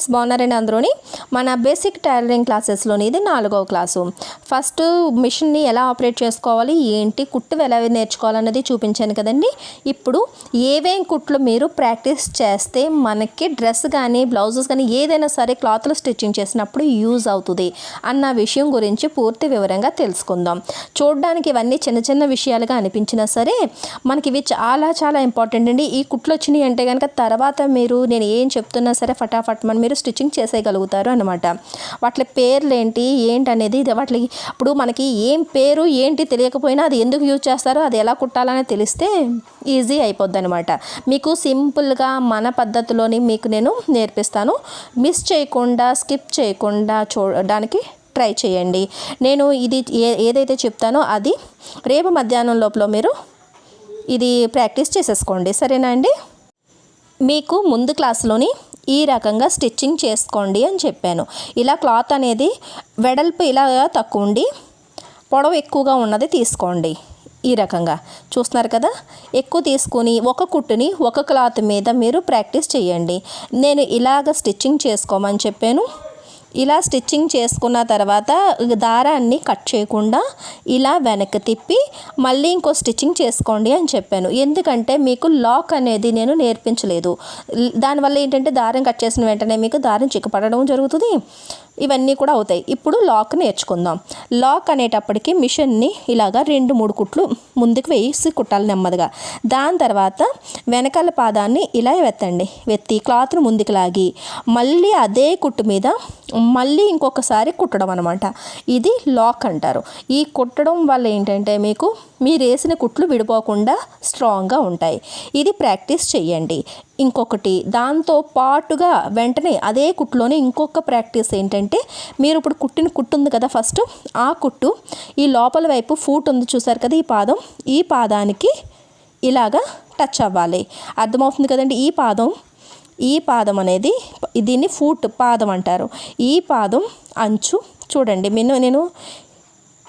Friends బాగున్నారండి అందరూని మన basic tailoring క్లాసెస్లోని ఇది 4వ క్లాసు. ఫస్ట్ మిషన్ని ఎలా ఆపరేట్ చేసుకోవాలి, ఏంటి కుట్టు ఎలా నేర్చుకోవాలన్నది చూపించాను కదండి. ఇప్పుడు ఏవేం కుట్లు మీరు ప్రాక్టీస్ చేస్తే మనకి డ్రెస్ కానీ బ్లౌజెస్ కానీ ఏదైనా సరే క్లాత్లు స్టిచ్చింగ్ చేసినప్పుడు యూజ్ అవుతుంది అన్న విషయం గురించి పూర్తి వివరంగా తెలుసుకుందాం. చూడడానికి ఇవన్నీ చిన్న చిన్న విషయాలుగా అనిపించినా సరే మనకి ఇవి చాలా చాలా ఇంపార్టెంట్ అండి. ఈ కుట్లు వచ్చినాయి అంటే కనుక తర్వాత మీరు నేను ఏం చెప్తున్నా సరే ఫటాఫట్ మీరు స్టిచ్చింగ్ చేసేయగలుగుతారు అనమాట. వాటి పేర్లు ఏంటి అనేది వాటికి ఇప్పుడు మనకి ఏం పేరు ఏంటి తెలియకపోయినా అది ఎందుకు యూజ్ చేస్తారో అది ఎలా కుట్టాలని తెలిస్తే ఈజీ అయిపోద్ది అనమాట. మీకు సింపుల్గా మన పద్ధతిలోని మీకు నేను నేర్పిస్తాను. మిస్ చేయకుండా స్కిప్ చేయకుండా చూడడానికి ట్రై చేయండి. నేను ఇది ఏదైతే చెప్తానో అది రేపు మధ్యాహ్నం లోపల మీరు ఇది ప్రాక్టీస్ చేసేసుకోండి, సరేనా అండి. మీకు ముందు క్లాస్లోని ఈ రకంగా స్టిచ్చింగ్ చేసుకోండి అని చెప్పాను. ఇలా క్లాత్ అనేది వెడల్పు ఇలా తక్కువ ఉండి పొడవు ఎక్కువగా ఉన్నది తీసుకోండి. ఈ రకంగా చూస్తున్నారు కదా, ఎక్కువ తీసుకొని ఒక కుట్టుని ఒక క్లాత్ మీద మీరు ప్రాక్టీస్ చేయండి. నేను ఇలాగ స్టిచ్చింగ్ చేసుకోమని చెప్పాను. ఇలా స్టిచ్చింగ్ చేసుకున్న తర్వాత దారాన్ని కట్ చేయకుండా ఇలా వెనక్కి తిప్పి మళ్ళీ ఇంకో స్టిచ్చింగ్ చేసుకోండి అని చెప్పాను. ఎందుకంటే మీకు లాక్ అనేది నేను నేర్పించలేదు. దానివల్ల ఏంటంటే దారం కట్ చేసిన వెంటనే మీకు దారం చిక్కపడడం జరుగుతుంది, ఇవన్నీ కూడా అవుతాయి. ఇప్పుడు లాక్ నేర్చుకుందాం. లాక్ అనేటప్పటికి మిషన్ని ఇలాగా 2-3 కుట్లు ముందుకు వేసి కుట్టాలి నెమ్మదిగా. దాని తర్వాత వెనకాల పాదాన్ని ఇలా వెత్తి క్లాత్ను ముందుకు లాగి మళ్ళీ అదే కుట్టు మీద మళ్ళీ ఇంకొకసారి కుట్టడం అనమాట. ఇది లాక్ అంటారు. ఈ కుట్టడం వల్ల ఏంటంటే మీకు మీరు వేసిన కుట్లు విడిపోకుండా స్ట్రాంగ్గా ఉంటాయి. ఇది ప్రాక్టీస్ చేయండి. ఇంకొకటి దాంతో పాటుగా వెంటనే అదే కుట్టులోనే ఇంకొక ప్రాక్టీస్ ఏంటంటే మీరు ఇప్పుడు కుట్టిన కుట్టు ఉంది కదా, ఫస్ట్ ఆ కుట్టు ఈ లోపల వైపు ఫూట్ ఉంది చూసారు కదా, ఈ పాదానికి ఇలాగా టచ్ అవ్వాలి. అర్థమవుతుంది కదండి. ఈ పాదం అనేది దీన్ని ఫూట్ పాదం అంటారు. ఈ పాదం అంచు చూడండి, నేను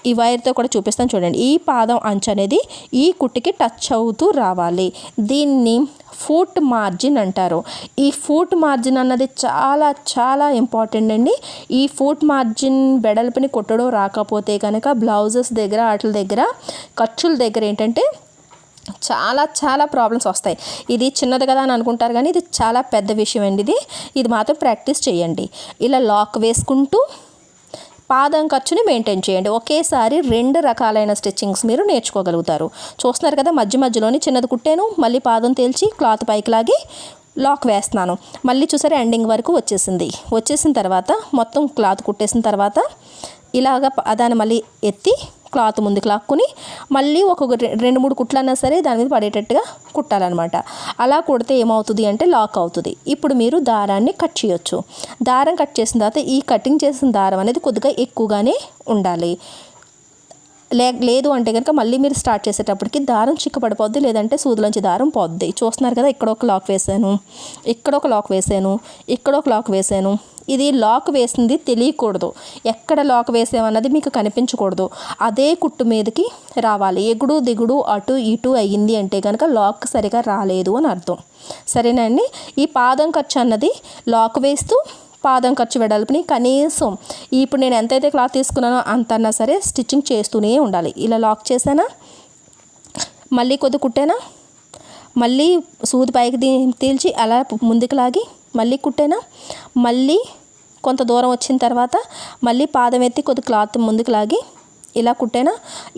ఈ వైర్తో కూడా చూపిస్తాను చూడండి. ఈ పాదం అంచు అనేది ఈ కుట్టుకి టచ్ అవుతూ రావాలి. దీన్ని ఫూట్ మార్జిన్ అంటారు. ఈ ఫూట్ మార్జిన్ అన్నది చాలా చాలా ఇంపార్టెంట్ అండి. ఈ ఫూట్ మార్జిన్ వెడల్పుని కుట్టడం రాకపోతే కనుక బ్లౌజెస్ దగ్గర వాటి దగ్గర ఖర్చుల దగ్గర ఏంటంటే చాలా చాలా ప్రాబ్లమ్స్ వస్తాయి. ఇది చిన్నది కదా అని అనుకుంటారు కానీ ఇది చాలా పెద్ద విషయం అండి. ఇది మాత్రం ప్రాక్టీస్ చేయండి. ఇలా లాక్ వేసుకుంటూ పాదం ఖర్చుని మెయింటైన్ చేయండి. ఒకేసారి 2 రకాలైన స్టిచ్చింగ్స్ మీరు నేర్చుకోగలుగుతారు. చూస్తున్నారు కదా, మధ్యలోని చిన్నది కుట్టాను, మళ్ళీ పాదం తేల్చి క్లాత్ పైకి లాగి లాక్ వేస్తున్నాను. మళ్ళీ చూసారా ఎండింగ్ వరకు వచ్చేసిన తర్వాత మొత్తం క్లాత్ కుట్టేసిన తర్వాత ఇలాగ దాన్ని మళ్ళీ ఎత్తి క్లాత్ ముందుకు లాక్కుని మళ్ళీ ఒక 2-3 కుట్లన్నా సరే దాని మీద పడేటట్టుగా కుట్టాలన్నమాట. అలా కుడితే ఏమవుతుంది అంటే లాక్ అవుతుంది. ఇప్పుడు మీరు దారాన్ని కట్ చేయొచ్చు. దారం కట్ చేసిన తర్వాత ఈ కటింగ్ చేసిన దారం అనేది కొద్దిగా ఎక్కువగానే ఉండాలి. లేదు అంటే కనుక మళ్ళీ మీరు స్టార్ట్ చేసేటప్పటికి దారం చిక్కపడిపోద్ది, లేదంటే సూదులోంచి దారం పోద్ది. చూస్తున్నారు కదా, ఇక్కడ ఒక లాక్ వేసాను, ఇక్కడ ఒక లాక్ వేసాను, ఇక్కడ ఒక లాక్ వేసాను. ఇది లాక్ వేసింది తెలియకూడదు, ఎక్కడ లాక్ వేసామన్నది మీకు కనిపించకూడదు. అదే కుట్టు మీదకి రావాలి. ఎగుడు దిగుడు అటు ఇటు అయ్యింది అంటే కనుక లాక్ సరిగా రాలేదు అని అర్థం, సరేనా అండి. ఈ పాదం ఖర్చు అన్నది లాక్ వేస్తూ పాదం ఖర్చు వెడల్పుని కనీసం ఇప్పుడు నేను ఎంతైతే క్లాత్ తీసుకున్నానో అంతన్నా సరే స్టిచ్చింగ్ చేస్తూనే ఉండాలి. ఇలా లాక్ చేశానా, మళ్ళీ కొద్ది కుట్టానా, మళ్ళీ సూది పైకి తీల్చి అలా ముందుకు లాగి మళ్ళీ కుట్టానా, మళ్ళీ కొంత దూరం వచ్చిన తర్వాత మళ్ళీ పాదం ఎత్తి కొద్ది క్లాత్ ముందుకు లాగి ఇలా కుట్టానా,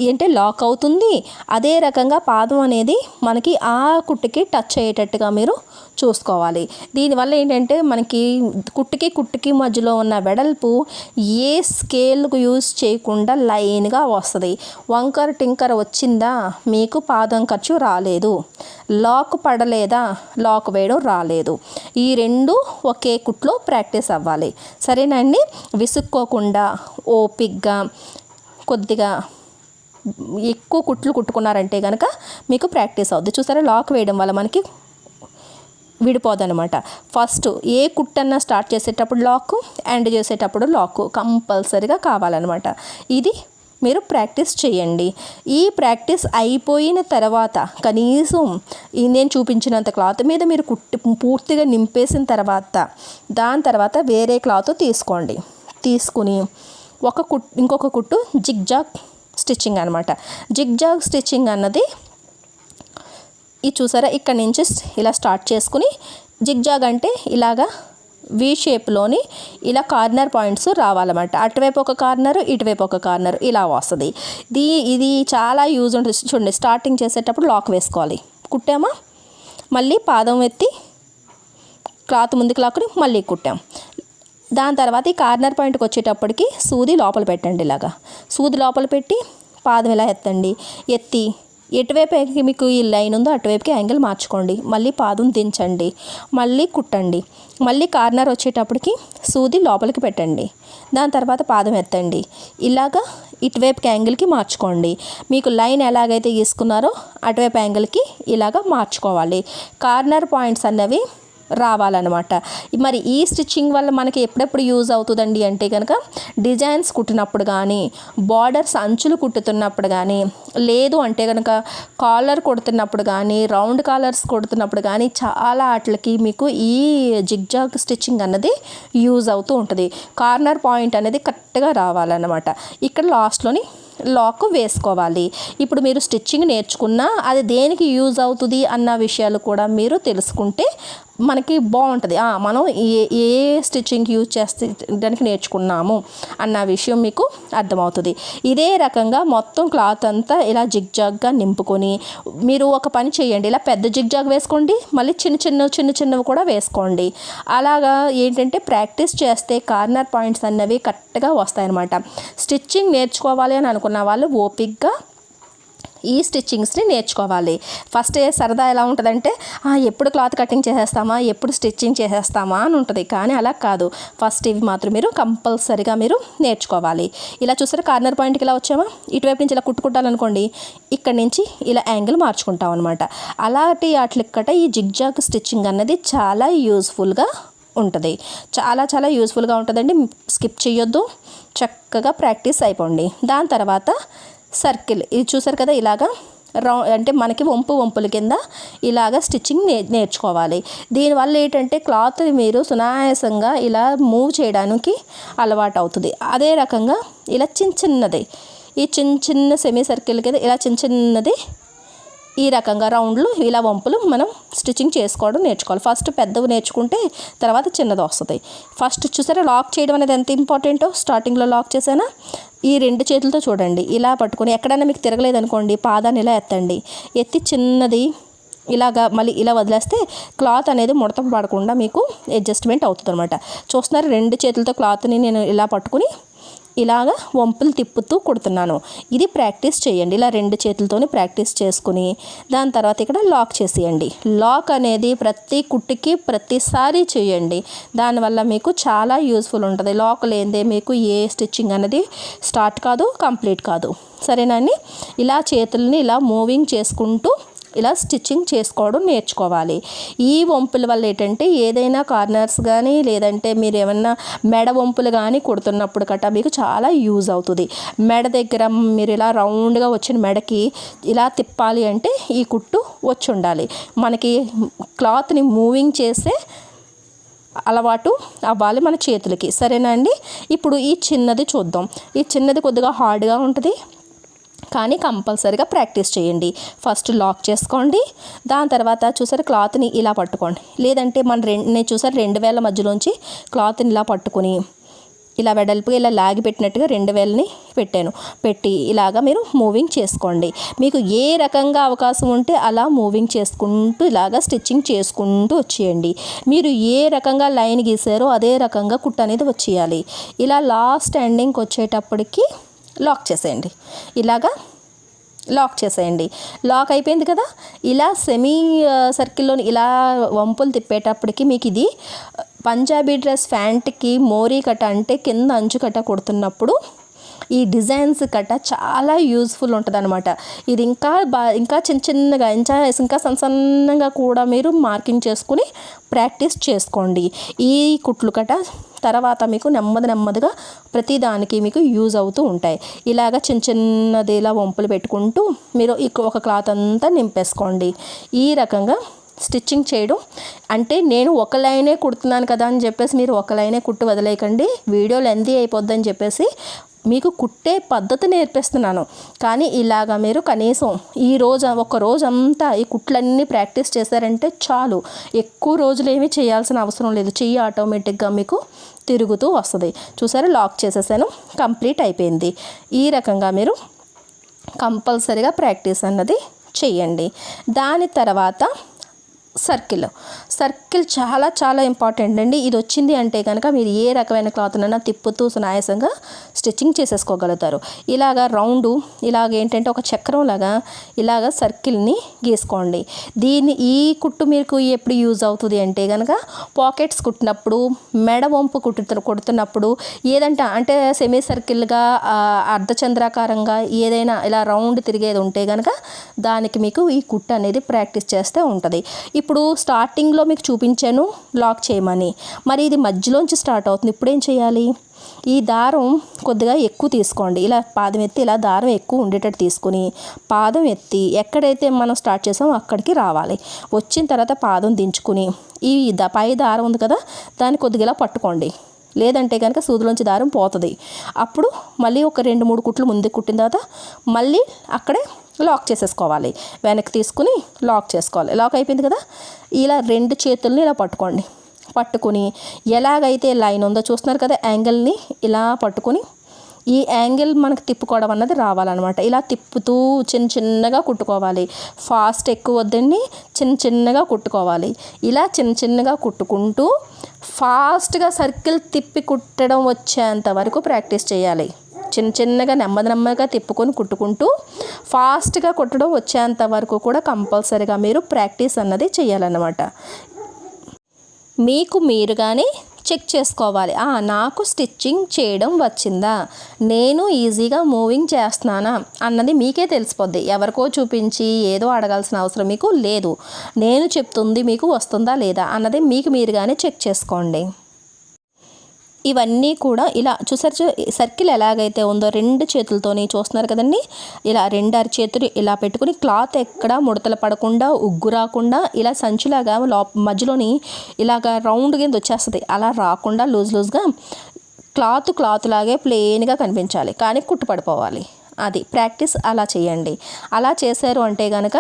ఏంటంటే లాక్ అవుతుంది. అదే రకంగా పాదం అనేది మనకి ఆ కుట్టుకి టచ్ అయ్యేటట్టుగా మీరు చూసుకోవాలి. దీనివల్ల ఏంటంటే మనకి కుట్టుకి మధ్యలో ఉన్న వెడల్పు ఏ స్కేల్కు యూజ్ చేయకుండా లైన్గా వస్తుంది. వంకర టింకర వచ్చిందా మీకు పాదం ఖర్చు రాలేదు, లాక్ పడలేదా లాక్ వేయడం రాలేదు. ఈ 2 ఒకే కుట్లో ప్రాక్టీస్ అవ్వాలి, సరేనండి. విసుక్కోకుండా ఓపిక్గా కొద్దిగా ఎక్కువ కుట్లు కుట్టుకున్నారంటే కనుక మీకు ప్రాక్టీస్ అవుద్ది. చూసారా, లాక్ వేయడం వల్ల మనకి విడిపోదనమాట. ఫస్ట్ ఏ కుట్టన్నా స్టార్ట్ చేసేటప్పుడు లాక్, ఎండ్ చేసేటప్పుడు లాక్ కంపల్సరీగా కావాలన్నమాట. ఇది మీరు ప్రాక్టీస్ చేయండి. ఈ ప్రాక్టీస్ అయిపోయిన తర్వాత కనీసం నేను చూపించినంత క్లాత్ మీద మీరు పూర్తిగా నింపేసిన తర్వాత దాని తర్వాత వేరే క్లాత్ తీసుకోండి. తీసుకుని ఇంకొక కుట్టు జిగ్జాగ్ స్టిచ్చింగ్ అనమాట. జిగ్జాగ్ స్టిచ్చింగ్ అన్నది ఇది చూసారా, ఇక్కడ నుంచి ఇలా స్టార్ట్ చేసుకుని జిగ్జాగ్ అంటే ఇలాగా వి షేప్లోని ఇలా కార్నర్ పాయింట్స్ రావాలన్నమాట. అటువైపు ఒక కార్నర్, ఇటువైపు ఒక కార్నర్ ఇలా వస్తుంది. ఇది చాలా యూజ్ ఉంటుంది. చూడండి, స్టార్టింగ్ చేసేటప్పుడు లాక్ వేసుకోవాలి. కుట్టామా, మళ్ళీ పాదం ఎత్తి క్లాత్ ముందుకు లాక్కుని మళ్ళీ కుట్టాం. దాని తర్వాత ఈ కార్నర్ పాయింట్కి వచ్చేటప్పటికి సూది లోపల పెట్టండి. ఇలాగా సూది లోపల పెట్టి పాదం ఇలా ఎత్తి ఎటువైపు మీకు ఈ లైన్ ఉందో అటువైపుకి యాంగిల్ మార్చుకోండి. మళ్ళీ పాదం దించండి, మళ్ళీ కుట్టండి. మళ్ళీ కార్నర్ వచ్చేటప్పటికి సూది లోపలికి పెట్టండి. దాని తర్వాత పాదం ఎత్తండి. ఇలాగా ఇటువైపుకి యాంగిల్కి మార్చుకోండి. మీకు లైన్ ఎలాగైతే గీసుకున్నారో అటువైపు యాంగిల్కి ఇలాగా మార్చుకోవాలి. కార్నర్ పాయింట్స్ అన్నవి రావాలన్నమాట. మరి ఈ స్టిచ్చింగ్ వల్ల మనకి ఎప్పుడెప్పుడు యూజ్ అవుతుందండి అంటే కనుక డిజైన్స్ కుట్టినప్పుడు కానీ, బార్డర్స్ అంచులు కుట్టుతున్నప్పుడు కానీ, లేదు అంటే కనుక కాలర్ కుడుతున్నప్పుడు కానీ, రౌండ్ కాలర్స్ కుడుతున్నప్పుడు కానీ చాలా వాటికి మీకు ఈ జిగ్జాగ్ స్టిచ్చింగ్ అన్నది యూజ్ అవుతూ ఉంటుంది. కార్నర్ పాయింట్ అనేది కరెక్ట్గా రావాలన్నమాట. ఇక్కడ లాస్ట్లోని లాక్ వేసుకోవాలి. ఇప్పుడు మీరు స్టిచ్చింగ్ నేర్చుకున్నా అది దేనికి యూజ్ అవుతుంది అన్న విషయాలు కూడా మీరు తెలుసుకుంటే మనకి బాగుంటుంది. మనం ఏ స్టిచ్చింగ్ యూజ్ చేస్తే దానికి నేర్చుకున్నాము అన్న విషయం మీకు అర్థమవుతుంది. ఇదే రకంగా మొత్తం క్లాత్ అంతా ఇలా జిగ్జాగ్గా నింపుకొని మీరు ఒక పని చేయండి. ఇలా పెద్ద జిగ్జాగ్ వేసుకోండి, మళ్ళీ చిన్నవి కూడా వేసుకోండి. అలాగా ఏంటంటే ప్రాక్టీస్ చేస్తే కార్నర్ పాయింట్స్ అన్నవి కరెక్ట్గా వస్తాయన్నమాట. స్టిచ్చింగ్ నేర్చుకోవాలి అని అనుకున్న వాళ్ళు ఓపిక్గా ఈ స్టిచ్చింగ్స్ని నేర్చుకోవాలి. ఫస్ట్ సరదా ఎలా ఉంటుందంటే ఎప్పుడు క్లాత్ కటింగ్ చేసేస్తామా, ఎప్పుడు స్టిచ్చింగ్ చేసేస్తామా అని ఉంటుంది. కానీ అలా కాదు. ఫస్ట్ ఇవి మాత్రం మీరు కంపల్సరీగా మీరు నేర్చుకోవాలి. ఇలా చూసారా, కార్నర్ పాయింట్కి ఇలా వచ్చామా, ఇటువైపు నుంచి ఇలా కుట్టుకుంటాలనుకోండి, ఇక్కడ నుంచి ఇలా యాంగిల్ మార్చుకుంటాం అనమాట. అలాంటి వాటికట ఈ జిగ్జాగ్ స్టిచ్చింగ్ అన్నది చాలా యూస్ఫుల్గా ఉంటుంది. చాలా యూస్ఫుల్గా ఉంటుందండి. స్కిప్ చేయొద్దు, చక్కగా ప్రాక్టీస్ అయిపోండి. దాని తర్వాత సర్కిల్ ఇది చూసారు కదా, ఇలాగా అంటే మనకి వంపుల కింద ఇలాగ స్టిచ్చింగ్ నేర్చుకోవాలి. దీనివల్ల ఏంటంటే క్లాత్ మీరు సునాయాసంగా ఇలా మూవ్ చేయడానికి అలవాటు అవుతుంది. అదే రకంగా ఇలా చిన్నది ఈ చిన్న సెమీ సర్కిల్ కింద ఇలా చిన్నది ఈ రకంగా రౌండ్లు ఇలా వంపులు మనం స్టిచ్చింగ్ చేసుకోవడం నేర్చుకోవాలి. ఫస్ట్ పెద్దవి నేర్చుకుంటే తర్వాత చిన్నది వస్తుంది. ఫస్ట్ చూసారా, లాక్ చేయడం అనేది ఎంత ఇంపార్టెంటో. స్టార్టింగ్లో లాక్ చేసానా, ఈ రెండు చేతులతో చూడండి ఇలా పట్టుకొని, ఎక్కడైనా మీకు తిరగలేదనుకోండి పాదాన్ని ఇలా ఎత్తండి. ఎత్తి చిన్నది ఇలాగా మళ్ళీ ఇలా వదిలేస్తే క్లాత్ అనేది ముడత పడకుండా మీకు అడ్జస్ట్మెంట్ అవుతుంది అనమాట. చూస్తున్నారు, రెండు చేతులతో క్లాత్ని నేను ఇలా పట్టుకుని ఇలాగా వంపులు తిప్పుతూ కుడుతున్నాను. ఇది ప్రాక్టీస్ చేయండి. ఇలా రెండు చేతులతోని ప్రాక్టీస్ చేసుకుని దాని తర్వాత ఇక్కడ లాక్ చేసేయండి. లాక్ అనేది ప్రతి కుట్టికి ప్రతిసారి చేయండి. దానివల్ల మీకు చాలా యూస్ఫుల్ ఉంటుంది. లాక్ లేనిదే మీకు ఏ స్టిచ్చింగ్ అనేది స్టార్ట్ కాదు, కంప్లీట్ కాదు. సరేనండి. ఇలా చేతుల్ని ఇలా మూవింగ్ చేసుకుంటూ ఇలా స్టిచ్చింగ్ చేసుకోవడం నేర్చుకోవాలి. ఈ వంపుల వల్ల ఏంటంటే ఏదైనా కార్నర్స్ కానీ లేదంటే మీరు ఏమన్నా మెడ వంపులు కానీ కుడుతున్నప్పుడు కట్ట మీకు చాలా యూజ్ అవుతుంది. మెడ దగ్గర మీరు ఇలా రౌండ్గా వచ్చిన మెడకి ఇలా తిప్పాలి అంటే ఈ కుట్టు వచ్చి ఉండాలి. మనకి క్లాత్ని మూవింగ్ చేసే అలవాటు అవ్వాలి మన చేతులకి. సరేనా అండి. ఇప్పుడు ఈ చిన్నది చూద్దాం. ఈ చిన్నది కొద్దిగా హార్డ్గా ఉంటుంది, కానీ కంపల్సరీగా ప్రాక్టీస్ చేయండి. ఫస్ట్ లాక్ చేసుకోండి. దాని తర్వాత చూసారు క్లాత్ని ఇలా పట్టుకోండి. లేదంటే నేను చూసారు 2 వేల మధ్యలోంచి క్లాత్ని ఇలా పట్టుకొని ఇలా వెడల్పుగా ఇలా లాగి పెట్టినట్టుగా 2 వేలని పెట్టి ఇలాగా మీరు మూవింగ్ చేసుకోండి. మీకు ఏ రకంగా అవకాశం ఉంటే అలా మూవింగ్ చేసుకుంటూ ఇలాగా స్టిచ్చింగ్ చేసుకుంటూ వచ్చేయండి. మీరు ఏ రకంగా లైన్ గీసారో అదే రకంగా కుట్టు అనేది వచ్చేయాలి. ఇలా లాస్ట్ ఎండింగ్కి వచ్చేటప్పటికి లాక్ చేసేయండి. ఇలాగా లాక్ చేసేయండి. లాక్ అయిపోయింది కదా. ఇలా సెమీ సర్కిల్లోని ఇలా వంపులు తిప్పేటప్పటికి మీకు ఇది పంజాబీ డ్రెస్ ప్యాంట్కి మోరీ కట్ట అంటే కింద అంచు కట్ట కుడుతున్నప్పుడు ఈ డిజైన్స్ కట్ట చాలా యూజ్ఫుల్ ఉంటుంది అనమాట. ఇది ఇంకా చిన్నగా ఇంకా సన్నగా కూడా మీరు మార్కింగ్ చేసుకుని ప్రాక్టీస్ చేసుకోండి. ఈ కుట్లు కట్ట తర్వాత మీకు నెమ్మదిగా ప్రతిదానికి మీకు యూజ్ అవుతూ ఉంటాయి. ఇలాగ చిన్నది ఇలా వంపులు పెట్టుకుంటూ మీరు ఒక క్లాత్ అంతా నింపేసుకోండి. ఈ రకంగా స్టిచ్చింగ్ చేయడం అంటే నేను ఒక లైనే కుడుతున్నాను కదా అని చెప్పేసి మీరు ఒక లైనే కుట్టు వదిలేయకండి. వీడియో లెంతీ అయిపోద్దని చెప్పేసి మీకు కుట్టే పద్ధతి నేర్పిస్తున్నాను. కానీ ఇలాగా మీరు కనీసం ఒక రోజంతా ఈ కుట్లన్నీ ప్రాక్టీస్ చేశారంటే చాలు. ఎక్కువ రోజులు ఏమీ చేయాల్సిన అవసరం లేదు. చెయ్యి ఆటోమేటిక్గా మీకు తిరుగుతూ వస్తుంది. చూసారా, లాక్ చేసేసాను, కంప్లీట్ అయిపోయింది. ఈ రకంగా మీరు కంపల్సరీగా ప్రాక్టీస్ అన్నది చేయండి. దాని తర్వాత సర్కిల్ చాలా ఇంపార్టెంట్ అండి. ఇది వచ్చింది అంటే కనుక మీరు ఏ రకమైన క్లాత్నైనా తిప్పుతూ సునాయాసంగా స్టిచ్చింగ్ చేసేసుకోగలుగుతారు. ఇలాగ ఏంటంటే ఒక చక్రం లాగా ఇలాగ సర్కిల్ని గీసుకోండి. ఈ కుట్టు మీకు ఎప్పుడు యూజ్ అవుతుంది అంటే కనుక పాకెట్స్ కుట్టినప్పుడు, మెడ వంపు కుడుతున్నప్పుడు, అంటే సెమీ సర్కిల్గా అర్ధచంద్రాకారంగా ఏదైనా ఇలా రౌండ్ తిరిగేది ఉంటే కనుక దానికి మీకు ఈ కుట్టు అనేది ప్రాక్టీస్ చేస్తే ఉంటుంది. ఇప్పుడు స్టార్టింగ్లో మీకు చూపించాను లాక్ చేయమని, మరి ఇది మధ్యలోంచి స్టార్ట్ అవుతుంది. ఇప్పుడు ఏం చేయాలి? ఈ దారం కొద్దిగా ఎక్కువ తీసుకోండి. ఇలా పాదం ఎత్తి ఇలా దారం ఎక్కువ ఉండేటట్టు తీసుకుని పాదం ఎత్తి ఎక్కడైతే మనం స్టార్ట్ చేసామో అక్కడికి రావాలి. వచ్చిన తర్వాత పాదం దించుకుని ఈ పై దారం ఉంది కదా దాన్ని కొద్దిగా ఇలా పట్టుకోండి. లేదంటే కనుక సూదిలోంచి దారం పోతుంది. అప్పుడు మళ్ళీ ఒక 2-3 కుట్లు ముందుకు కుట్టిన తర్వాత మళ్ళీ అక్కడే లాక్ చేసేసుకోవాలి. వెనక్కి తీసుకుని లాక్ చేసుకోవాలి. లాక్ అయిపోయింది కదా, ఇలా 2 చేతుల్ని ఇలా పట్టుకుని ఎలాగైతే లైన్ ఉందో చూస్తున్నారు కదా, యాంగిల్ని ఇలా పట్టుకుని ఈ యాంగిల్ మనకు తిప్పుకోవడం అన్నది రావాలన్నమాట. ఇలా తిప్పుతూ చిన్నగా కుట్టుకోవాలి. ఫాస్ట్ ఎక్కువ వద్దండి, చిన్నగా కుట్టుకోవాలి. ఇలా చిన్నగా కుట్టుకుంటూ ఫాస్ట్గా సర్కిల్ తిప్పి కుట్టడం వచ్చేంత వరకు ప్రాక్టీస్ చేయాలి. చిన్నగా నెమ్మదిగా తిప్పుకొని కుట్టుకుంటూ ఫాస్ట్గా కుట్టడం వచ్చేంత వరకు కూడా కంపల్సరీగా మీరు ప్రాక్టీస్ అన్నది చేయాలన్నమాట. మీకు మీరుగానే చెక్ చేసుకోవాలి, నాకు స్టిచ్చింగ్ చేయడం వచ్చిందా, నేను ఈజీగా మూవింగ్ చేస్తున్నానా అన్నది మీకే తెలిసిపోద్ది. ఎవరికో చూపించి ఏదో అడగాల్సిన అవసరం మీకు లేదు. నేను చెప్తుంది మీకు వస్తుందా లేదా అన్నది మీకు మీరుగానే చెక్ చేసుకోండి. ఇవన్నీ కూడా ఇలా చూసారు, సర్కిల్ ఎలాగైతే ఉందో 2 చేతులతోని చూస్తున్నారు కదండి, ఇలా 2 అరచేతులు ఇలా పెట్టుకుని క్లాత్ ఎక్కడ ముడతలు పడకుండా, ఉగ్గు రాకుండా ఇలా సంచులాగా మధ్యలోని ఇలాగ రౌండ్ కింద వచ్చేస్తుంది. అలా రాకుండా లూజ్గా క్లాత్ లాగే ప్లెయిన్గా కనిపించాలి, కానీ కుట్టు పడిపోవాలి. అది ప్రాక్టీస్ అలా చేయండి. అలా చేశారు అంటే కనుక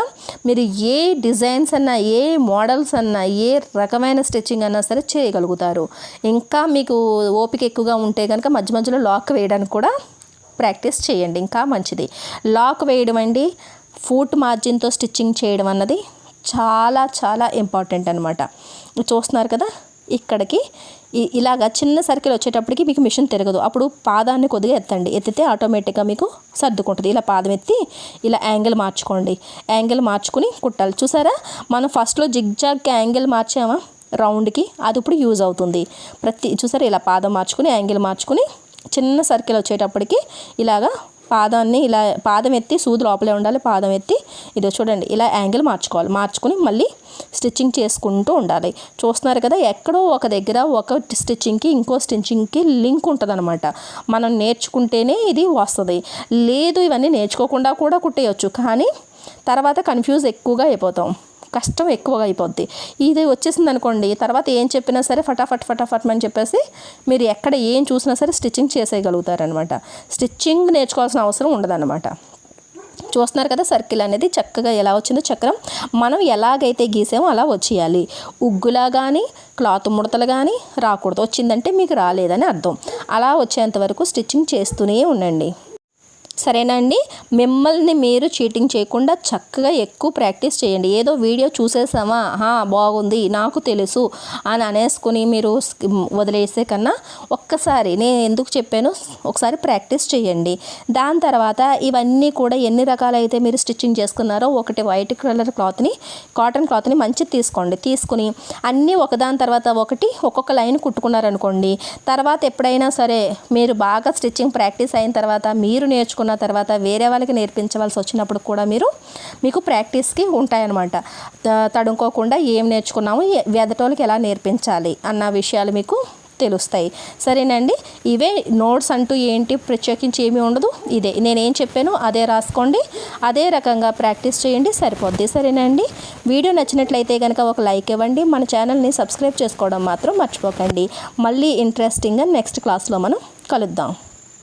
మీరు ఏ డిజైన్స్ అన్నా, ఏ మోడల్స్ అన్నా, ఏ రకమైన స్టిచ్చింగ్ అన్నా సరే చేయగలుగుతారు. ఇంకా మీకు ఓపిక ఎక్కువగా ఉంటే కనుక మధ్యలో లాక్ వేయడానికి కూడా ప్రాక్టీస్ చేయండి, ఇంకా మంచిది. లాక్ వేయడం అండి, ఫూట్ మార్జిన్తో స్టిచ్చింగ్ చేయడం అన్నది చాలా ఇంపార్టెంట్ అనమాట. చూస్తున్నారు కదా, ఇక్కడికి ఇలాగ చిన్న సర్కిల్ వచ్చేటప్పటికి మీకు మిషన్ తిరగదు. అప్పుడు పాదాన్ని కొద్దిగా ఎత్తితే ఆటోమేటిక్గా మీకు సర్దుకుంటుంది. ఇలా పాదం ఎత్తి ఇలా యాంగిల్ మార్చుకోండి. యాంగిల్ మార్చుకుని కుట్టాలి. చూసారా, మనం ఫస్ట్లో జిగ్జాగ్ యాంగిల్ మార్చామా రౌండ్కి, అది ఇప్పుడు యూజ్ అవుతుంది. చూసారా, ఇలా పాదం మార్చుకుని యాంగిల్ మార్చుకుని చిన్న సర్కిల్ వచ్చేటప్పటికి ఇలాగా పాదం ఎత్తి సూది లోపలే ఉండాలి. పాదం ఎత్తి ఇదో చూడండి ఇలా యాంగిల్ మార్చుకుని మళ్ళీ స్టిచ్చింగ్ చేసుకుంటూ ఉండాలి. చూస్తున్నారు కదా, ఎక్కడో ఒక దగ్గర ఒక స్టిచ్చింగ్కి ఇంకో స్టిచ్చింగ్కి లింక్ ఉంటుంది అనమాట. మనం నేర్చుకుంటేనే ఇది వస్తుంది. లేదు ఇవన్నీ నేర్చుకోకుండా కూడా కుట్టేయచ్చు, కానీ తర్వాత కన్ఫ్యూజ్ ఎక్కువగా అయిపోతాం, కష్టం ఎక్కువగా అయిపోద్ది. ఇది వచ్చేసింది అనుకోండి, తర్వాత ఏం చెప్పినా సరే ఫటాఫట్ అని చెప్పేసి మీరు ఎక్కడ ఏం చూసినా సరే స్టిచ్చింగ్ చేసేయగలుగుతారనమాట. స్టిచ్చింగ్ నేర్చుకోవాల్సిన అవసరం ఉండదన్నమాట. చూస్తున్నారు కదా, సర్కిల్ అనేది చక్కగా ఎలా వచ్చిందో, చక్రం మనం ఎలాగైతే గీసామో అలా వచ్చేయాలి. ఉగ్గులా కానీ క్లాత్ ముడతలు కానీ రాకూడదు. వచ్చిందంటే మీకు రాలేదని అర్థం. అలా వచ్చేంత వరకు స్టిచ్చింగ్ చేస్తూనే ఉండండి. సరేనండి. మిమ్మల్ని మీరు చీటింగ్ చేయకుండా చక్కగా ఎక్కువ ప్రాక్టీస్ చేయండి. ఏదో వీడియో చూసేసామా బాగుంది నాకు తెలుసు అని అనేసుకుని మీరు వదిలేసే కన్నా ఒక్కసారి నేను ఎందుకు చెప్పాను ఒకసారి ప్రాక్టీస్ చేయండి. దాని తర్వాత ఇవన్నీ కూడా ఎన్ని రకాలైతే మీరు స్టిచ్చింగ్ చేసుకున్నారో ఒకటి వైట్ కలర్ క్లాత్ని కాటన్ క్లాత్ని మంచిది తీసుకుని అన్నీ ఒకదాని తర్వాత ఒకటి ఒక్కొక్క లైన్ కుట్టుకున్నారనుకోండి. తర్వాత ఎప్పుడైనా సరే మీరు బాగా స్టిచ్చింగ్ ప్రాక్టీస్ అయిన తర్వాత మీరు నేర్చుకున్న తర్వాత వేరే వాళ్ళకి నేర్పించవలసి వచ్చినప్పుడు కూడా మీకు ప్రాక్టీస్కి ఉంటాయన్నమాట. తడుముకోకుండా ఏం నేర్చుకున్నాము ఎదటోళ్ళకి ఎలా నేర్పించాలి అన్న విషయాలు మీకు తెలుస్తాయి. సరేనండి. ఇవే నోట్స్ అంటూ ఏంటి ప్రత్యేకించి ఏమీ ఉండదు. ఇదే నేనేం చెప్పానో అదే రాసుకోండి, అదే రకంగా ప్రాక్టీస్ చేయండి, సరిపోద్ది. సరేనండి. వీడియో నచ్చినట్లయితే కనుక ఒక లైక్ ఇవ్వండి. మన ఛానల్ని సబ్స్క్రైబ్ చేసుకోవడం మాత్రం మర్చిపోకండి. మళ్ళీ ఇంట్రెస్టింగ్గా నెక్స్ట్ క్లాస్లో మనం కలుద్దాం.